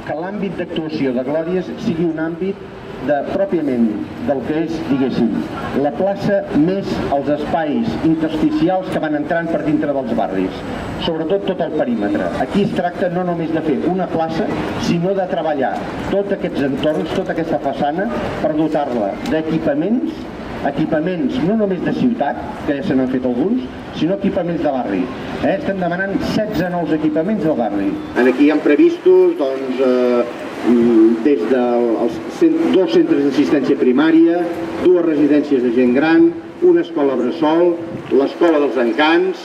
que l'àmbit d'actuació de Glòries sigui un àmbit pròpiament del que és, diguéssim, la plaça més els espais intersticials que van entrant per dintre dels barris, sobretot tot el perímetre. Aquí es tracta no només de fer una plaça, sinó de treballar tots aquests entorns, tota aquesta façana, per dotar-la d'equipaments no només de ciutat, que ja se n'han fet alguns, sinó equipaments de barri. Estem demanant 16 nous equipaments del barri. Aquí hi ha previstos des dels 2 centres d'assistència primària, 2 residències de gent gran, una escola bressol, l'escola dels encants,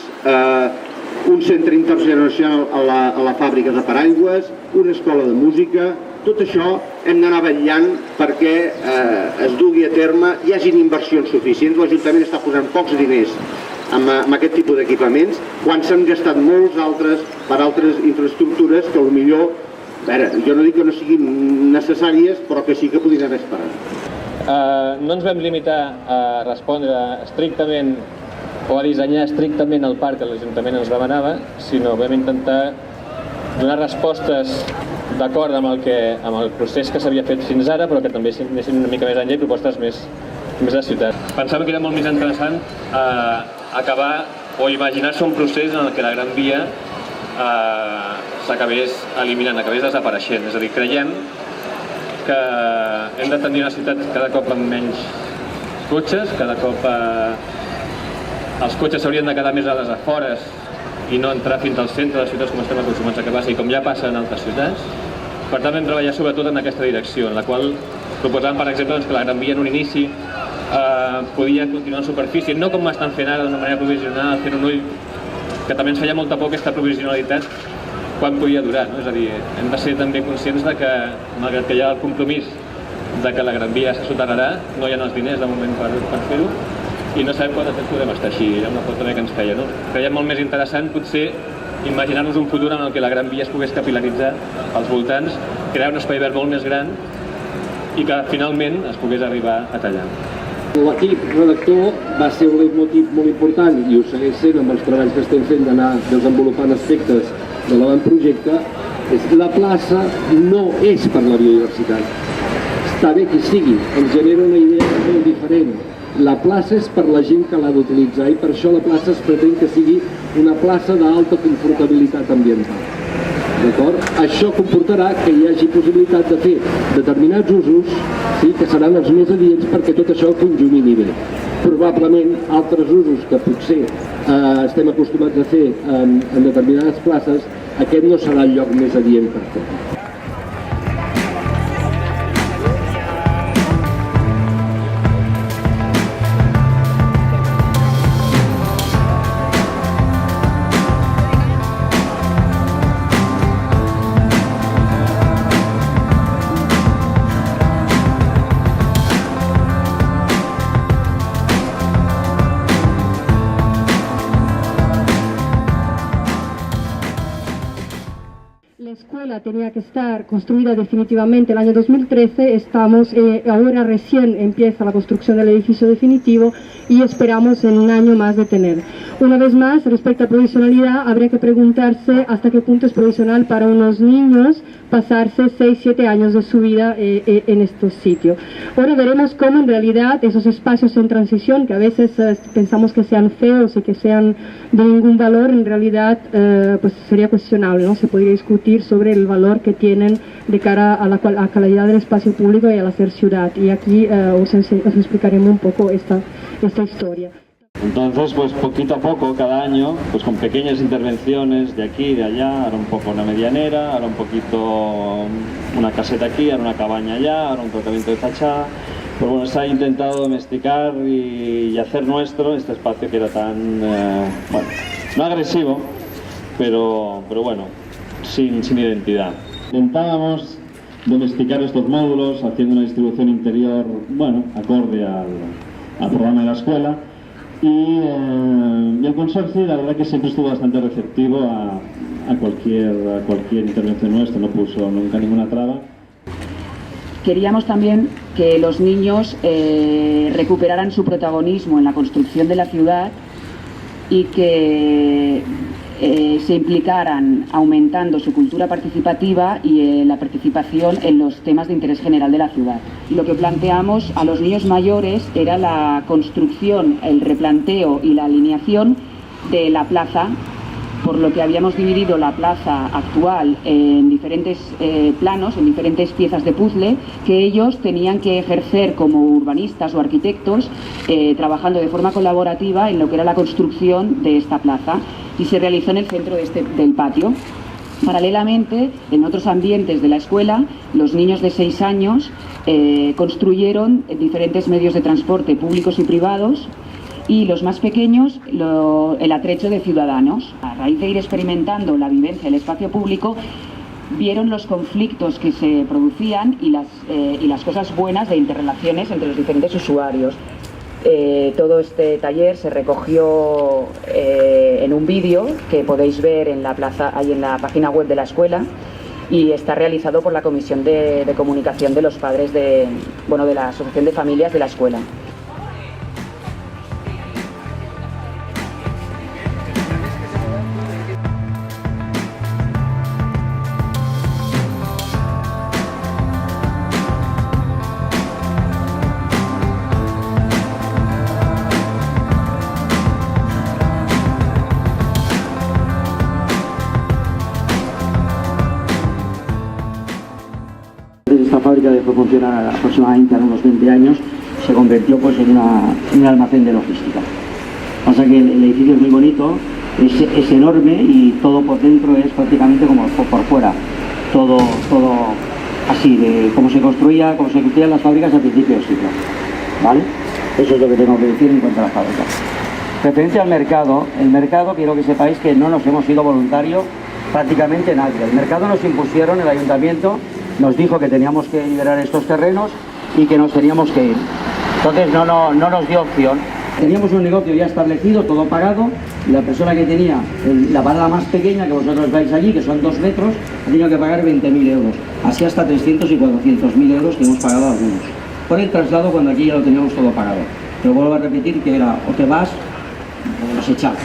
un centre intergeneracional a la fàbrica de paraigües, una escola de música. Tot això hem d'anar vetllant perquè es dugui a terme, hi hagin inversions suficients. L'Ajuntament està posant pocs diners amb aquest tipus d'equipaments, quan s'han gastat molts altres per altres infraestructures que potser, jo no dic que no siguin necessàries, però que sí que podrien haver esperat. No ens vam limitar a respondre estrictament o a dissenyar estrictament el parc que l'Ajuntament ens demanava, sinó vam intentar donar respostes d'acord amb el procés que s'havia fet fins ara, però que també anessin una mica més enllà i propostes més de ciutat. Pensàvem que era molt més interessant acabar o imaginar-se un procés en el que la Gran Via s'acabés eliminant, acabés desapareixent. És a dir, creiem que hem de tenir una ciutat cada cop amb menys cotxes, cada cop els cotxes s'haurien de quedar més a les afores i no entrar fins al centre de les ciutats com estem acostumats a que passi i com ja passa en altres ciutats. Per tant, vam treballar sobretot en aquesta direcció, en la qual proposàvem, per exemple, que la Gran Via en un inici podia continuar en superfície, no com estan fent ara d'una manera provisional, fent un ull, que també ens feia molta por aquesta provisionalitat, quan podia durar. És a dir, hem de ser també conscients de que, malgrat que hi ha el compromís de que la Gran Via se soterrarà, no hi ha els diners de moment per fer-ho, i no sabem quant temps podem estar així. Era una foto també que ens feia, no? Creiem molt més interessant, potser, imaginar-nos un futur en el que la Gran Via es pogués capil·laritzar als voltants, crear un espai verd molt més gran i que finalment es pogués arribar a tallar. L'equip redactor va ser un leitmotiv molt important i ho segueix sent amb els treballs que estem fent d'anar desenvolupant aspectes de l'avantprojecte. La plaça no és per la biodiversitat. Està bé que sigui, ens genera una idea molt diferent. La plaça és per la gent que l'ha d'utilitzar i per això la plaça es pretén que sigui una plaça d'alta confortabilitat ambiental. Això comportarà que hi hagi possibilitat de fer determinats usos que seran els més adients perquè tot això conjumini bé. Probablement altres usos que potser estem acostumats a fer en determinades places, aquest no serà el lloc més adient per fer-ho. La escuela tenía que estar construida definitivamente el año 2013, ahora recién empieza la construcción del edificio definitivo y esperamos en un año más de tener. Una vez más, respecto a provisionalidad, habría que preguntarse hasta qué punto es provisional para unos niños pasarse 6-7 años de su vida en estos sitios. Ahora veremos cómo en realidad esos espacios en transición, que a veces pensamos que sean feos y que sean de ningún valor, en realidad pues sería cuestionable, ¿no? Se podría discutir sobre el valor que tienen de cara a la calidad del espacio público y al hacer ciudad. Y aquí os explicaremos un poco esta historia. Entonces, pues poquito a poco, cada año, pues con pequeñas intervenciones de aquí y de allá, ahora un poco una medianera, ahora un poquito una caseta aquí, ahora una cabaña allá, ahora un tratamiento de fachada. Pues bueno, se ha intentado domesticar y hacer nuestro este espacio que era tan, bueno, no agresivo, pero bueno, sin identidad. Intentábamos domesticar estos módulos haciendo una distribución interior, bueno, acorde al programa de la escuela. Y el consorcio, la verdad que siempre estuvo bastante receptivo a cualquier intervención nuestra, no puso nunca ninguna traba. Queríamos también que los niños recuperaran su protagonismo en la construcción de la ciudad y que se implicaran aumentando su cultura participativa y la participación en los temas de interés general de la ciudad. Lo que planteamos a los niños mayores era la construcción, el replanteo y la alineación de la plaza, por lo que habíamos dividido la plaza actual en diferentes planos, en diferentes piezas de puzzle, que ellos tenían que ejercer como urbanistas o arquitectos, trabajando de forma colaborativa en lo que era la construcción de esta plaza, y se realizó en el centro del patio. Paralelamente, en otros ambientes de la escuela, los niños de 6 años construyeron diferentes medios de transporte públicos y privados, y los más pequeños el atrecho de ciudadanos. A raíz de ir experimentando la vivencia del espacio público, vieron los conflictos que se producían y las cosas buenas de interrelaciones entre los diferentes usuarios. Todo este taller se recogió en un vídeo que podéis ver en la página web de la escuela, y está realizado por la Comisión de Comunicación de los Padres de la Asociación de Familias de la escuela. Esta fábrica dejó de funcionar aproximadamente a unos 20 años, se convirtió pues en un almacén de logística. Pasa que el edificio es muy bonito, es enorme, y todo por dentro es prácticamente como por fuera, todo así, de cómo se construían las fábricas al principio del siglo, ¿vale? Eso es lo que tengo que decir en cuanto a la fábrica. Referente al mercado, el mercado, quiero que sepáis que no nos hemos ido voluntarios prácticamente nadie. El mercado nos impusieron, el ayuntamiento nos dijo que teníamos que liberar estos terrenos y que nos teníamos que ir. Entonces no nos dio opción. Teníamos un negocio ya establecido, todo pagado, y la persona que tenía la parada más pequeña, que vosotros vais allí, que son 2 metros, ha tenido que pagar 20.000 euros. Así hasta 300 y 400.000 euros que hemos pagado algunos. Por el traslado, cuando aquí ya lo teníamos todo pagado. Pero vuelvo a repetir que era o te vas o nos echamos.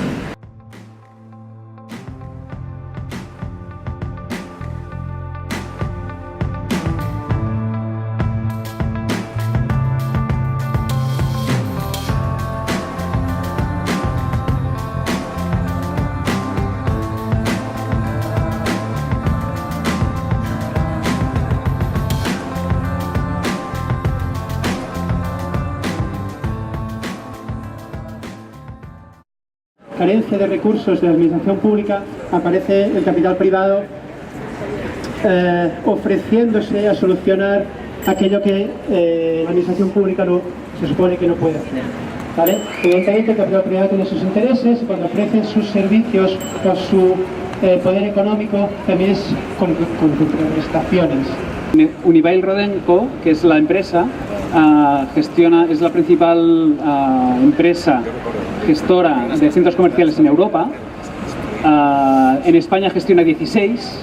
Carencia de recursos de la administración pública, aparece el capital privado ofreciéndose a solucionar aquello que la administración pública se supone que no puede hacer, ¿vale? Evidentemente el capital privado tiene sus intereses, y cuando ofrecen sus servicios o su poder económico también es con prestaciones. Unibail Rodamco, que es la empresa, es la principal empresa gestora de centros comerciales en Europa. En España gestiona 16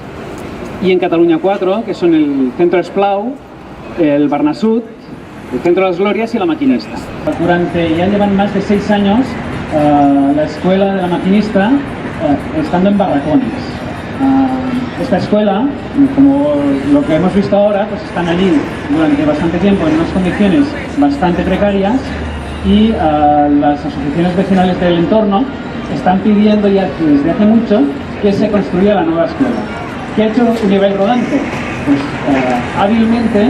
y en Cataluña 4, que son el Centro Esplau, el Barnasud, el Centro de las Glorias y la Maquinista. Ya llevan más de 6 años la escuela de la Maquinista estando en barracones. Esta escuela, como lo que hemos visto ahora, pues están allí durante bastante tiempo en unas condiciones bastante precarias, y las asociaciones vecinales del entorno están pidiendo ya desde hace mucho que se construya la nueva escuela. ¿Qué ha hecho Unibail Rodamco? Pues hábilmente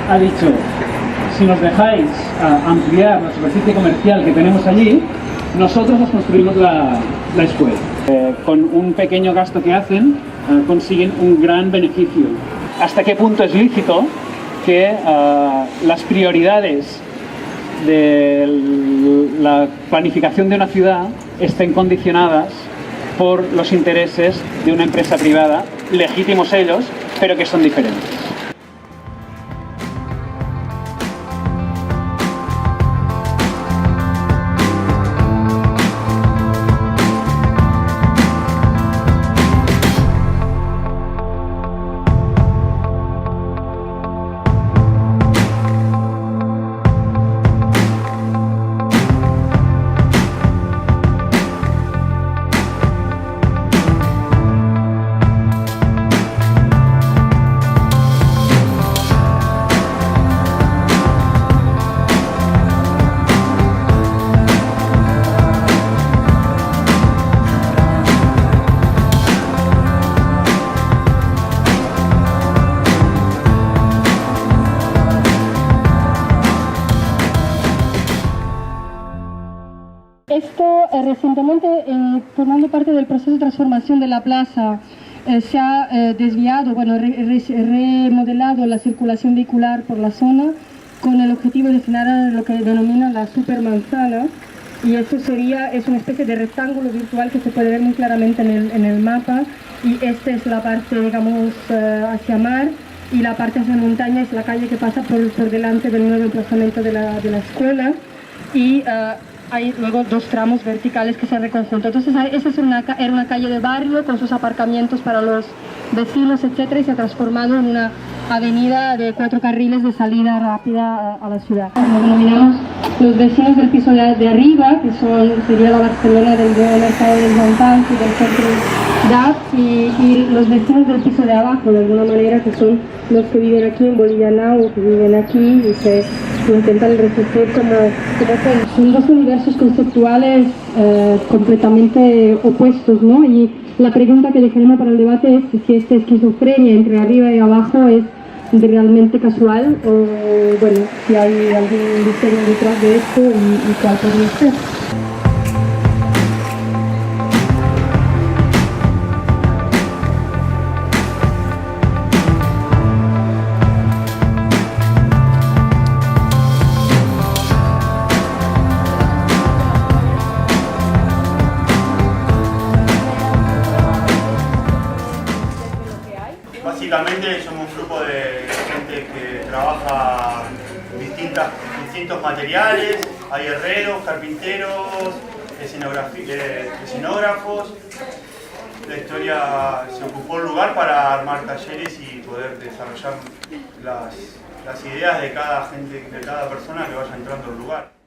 ha dicho: si nos dejáis ampliar la superficie comercial que tenemos allí, nosotros os construimos la escuela. Con un pequeño gasto que hacen, consiguen un gran beneficio. ¿Hasta qué punto es lícito que las prioridades de la planificación de una ciudad estén condicionadas por los intereses de una empresa privada, legítimos ellos, pero que son diferentes? esto recientemente, formando parte del proceso de transformación de la plaza, se ha desviado, bueno, remodelado la circulación vehicular por la zona con el objetivo de generar lo que denominan la supermanzana, y eso es una especie de rectángulo virtual que se puede ver muy claramente en el mapa, y esta es la parte, digamos, hacia mar, y la parte hacia montaña es la calle que pasa por delante del nuevo emplazamiento de la escuela, y hay luego dos tramos verticales que se reconjuntan. Entonces esa era una calle de barrio con sus aparcamientos para los vecinos, etcétera, y se ha transformado en una avenida de 4 carriles de salida rápida a la ciudad. Lo denominamos los vecinos del piso de arriba, que sería la Barcelona del mercado del Montans y del centro DAF, y los vecinos del piso de abajo, de alguna manera, que son los que viven aquí en Bolivia Now, que viven aquí y que intentan resistir como son dos universos conceptuales completamente opuestos, ¿no? Y la pregunta que dejaremos para el debate es si esta esquizofrenia entre arriba y abajo es realmente casual o, bueno, si hay algún diseño detrás de esto y cuál podría ser. Básicamente somos un grupo de gente que trabaja distintos materiales, hay herreros, carpinteros, escenógrafos. La historia se ocupó el lugar para armar talleres y poder desarrollar las ideas de cada gente, de cada persona que vaya entrando al lugar.